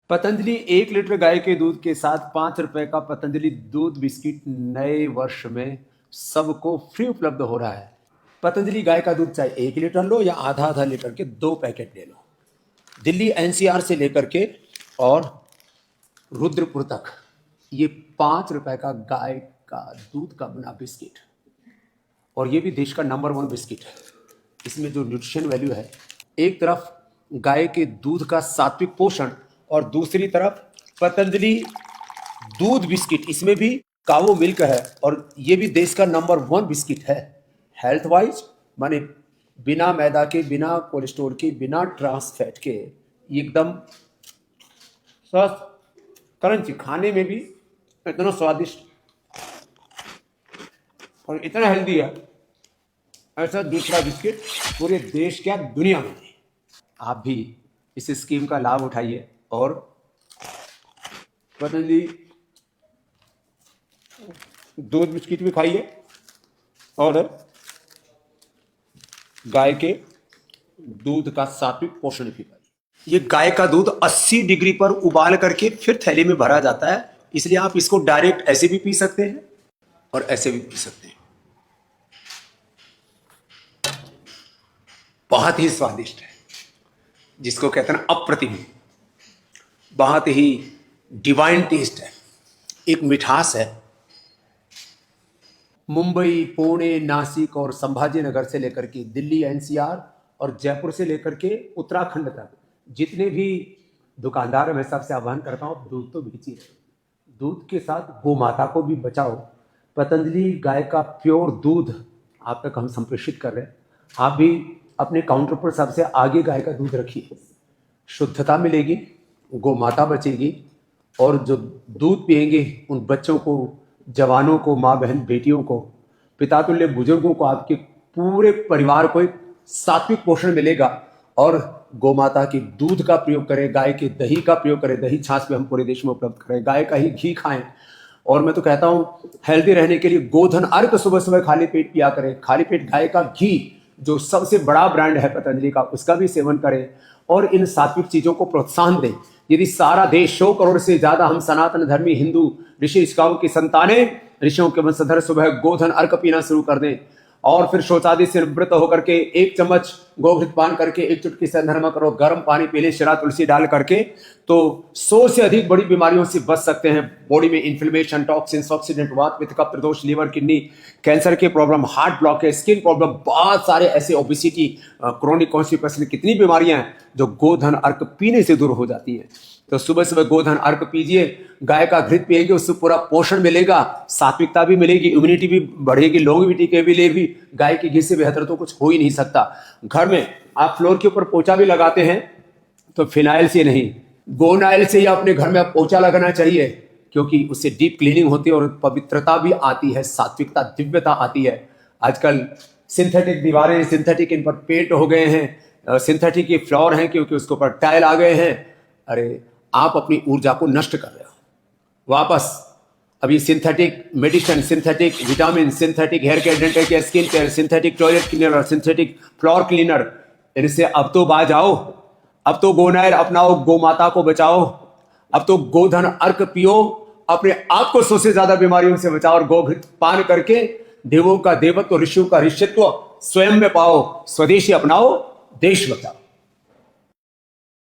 Patanjali 1 litre गाय के दूध के साथ 5 रुपए का पतंजलि दूध बिस्किट नए वर्ष में सबको फ्री उपलब्ध हो रहा है। पतंजलि गाय का दूध चाहे 1 लीटर लो या आधा आधा लीटर के 2 पैकेट ले लो। दिल्ली एनसीआर से लेकर के और रुद्रपुर तक ये 5 रुपए का गाय का दूध का बना बिस्किट, और ये भी देश का नंबर 1 बिस्किट है। इसमें जो न्यूट्रिशन वैल्यू है, एक तरफ गाय के दूध का सात्विक पोषण और दूसरी तरफ पतंजलि दूध बिस्किट, इसमें भी कावो मिल्क है और ये भी देश का नंबर 1 बिस्किट है। हेल्थ वाइज माने बिना मैदा के, बिना कोलेस्ट्रॉल के, बिना ट्रांस फैट के, एकदम स्वस्थ क्रंची, खाने में भी इतना स्वादिष्ट और इतना हेल्दी है, ऐसा दूसरा बिस्किट पूरे देश क्या दुनिया में नहीं। आप भी इस स्कीम का लाभ उठाइए और पतंजलि दूध बिस्किट भी खाइए और गाय के दूध का सात्विक पोषण भी पाइए। ये गाय का दूध 80 डिग्री पर उबाल करके फिर थैली में भरा जाता है, इसलिए आप इसको डायरेक्ट ऐसे भी पी सकते हैं और ऐसे भी पी सकते हैं। बहुत ही स्वादिष्ट है, जिसको कहते हैं अप्रतिम, बहुत ही डिवाइन टेस्ट है, एक मिठास है। मुंबई, पुणे, नासिक और संभाजी नगर से लेकर के दिल्ली एनसीआर और जयपुर से लेकर के उत्तराखंड तक जितने भी दुकानदार हैं, मैं सबसे आह्वान करता हूँ, दूध तो बेचिए, दूध के साथ गौ माता को भी बचाओ। पतंजलि गाय का प्योर दूध आप तक हम संप्रेषित कर रहे हैं। आप भी अपने काउंटर पर सबसे आगे गाय का दूध रखिए, शुद्धता मिलेगी, गौ माता बचेगी और जो दूध पिएंगे उन बच्चों को, जवानों को, माँ बहन बेटियों को, पिता तुल्य बुजुर्गों को, आपके पूरे परिवार को एक सात्विक पोषण मिलेगा। और गौ माता के दूध का प्रयोग करें, गाय के दही का प्रयोग करें, दही छाछ भी हम पूरे देश में उपलब्ध करें, गाय का ही घी खाएं। और मैं तो कहता हूं हेल्दी रहने के लिए गोधन अर्क सुबह सुबह खाली पेट पिया करें। खाली पेट गाय का घी जो सबसे बड़ा ब्रांड है पतंजलि का, उसका भी सेवन करें और इन सात्विक चीजों को प्रोत्साहन दें। यदि सारा देश 100 करोड़ से ज्यादा हम सनातन धर्मी हिंदू ऋषि ऋषिकाओं की संतानें, ऋषियों के वंशधर सुबह गोधन अर्क पीना शुरू कर दें और फिर शौचादि से निवृत्त होकर के 1 चम्मच गोघृत पान करके 1 चुटकी से नरमा करो, गर्म पानी पी ले, शिरा तुलसी डाल करके, तो 100 से अधिक बड़ी बीमारियों से बच सकते हैं। बॉडी में इन्फ्लेमेशन, टॉक्सिन्स, ऑक्सीडेंट, वात, पित्त, कफ, त्रिदोष, लीवर, किडनी, कैंसर के problem, heart blockage, skin problem, बहुत सारे ऐसे ओबेसिटी, क्रोनिक कॉन्स्टिपेशन, कितनी बीमारियां हैं जो गोधन अर्क पीने से दूर हो जाती हैं। तो सुबह सुबह गोधन अर्क पीजिए, गाय का घृत पिएंगे, उससे पूरा पोषण मिलेगा, सात्विकता भी मिलेगी, इम्यूनिटी भी बढ़ेगी, लॉन्गेविटी के लिए भी गाय के घी से बेहतर तो कुछ हो ही नहीं सकता। घर में आप फ्लोर के ऊपर पोछा भी लगाते हैं तो फिनाइल से नहीं, गोनाइल से ही अपने घर में आप पोछा लगाना चाहिए, क्योंकि उससे डीप क्लीनिंग होती है और पवित्रता भी आती है, सात्विकता, दिव्यता आती है। आजकल सिंथेटिक दीवारें, सिंथेटिक इन पर पेंट हो गए हैं, सिंथेटिक ये फ्लोर हैं क्योंकि उसके ऊपर टाइल आ गए हैं। अरे आप अपनी ऊर्जा को नष्ट कर रहे हो। वापस अभी synthetic medicine, synthetic vitamin, synthetic hair care, dental care, skin care, synthetic toilet cleaner, synthetic floor cleaner, इनसे अब तो बाज आओ। अब तो गोनाइल अपनाओ, गौ माता को बचाओ। अब तो गोधन अर्क पियो, अपने आप को 100 से ज्यादा बीमारियों से बचाओ और गोघृत पान करके देवों का देवत्व, ऋषियों का ऋषित्व स्वयं में पाओ। स्वदेशी अपनाओ, देश बचाओ।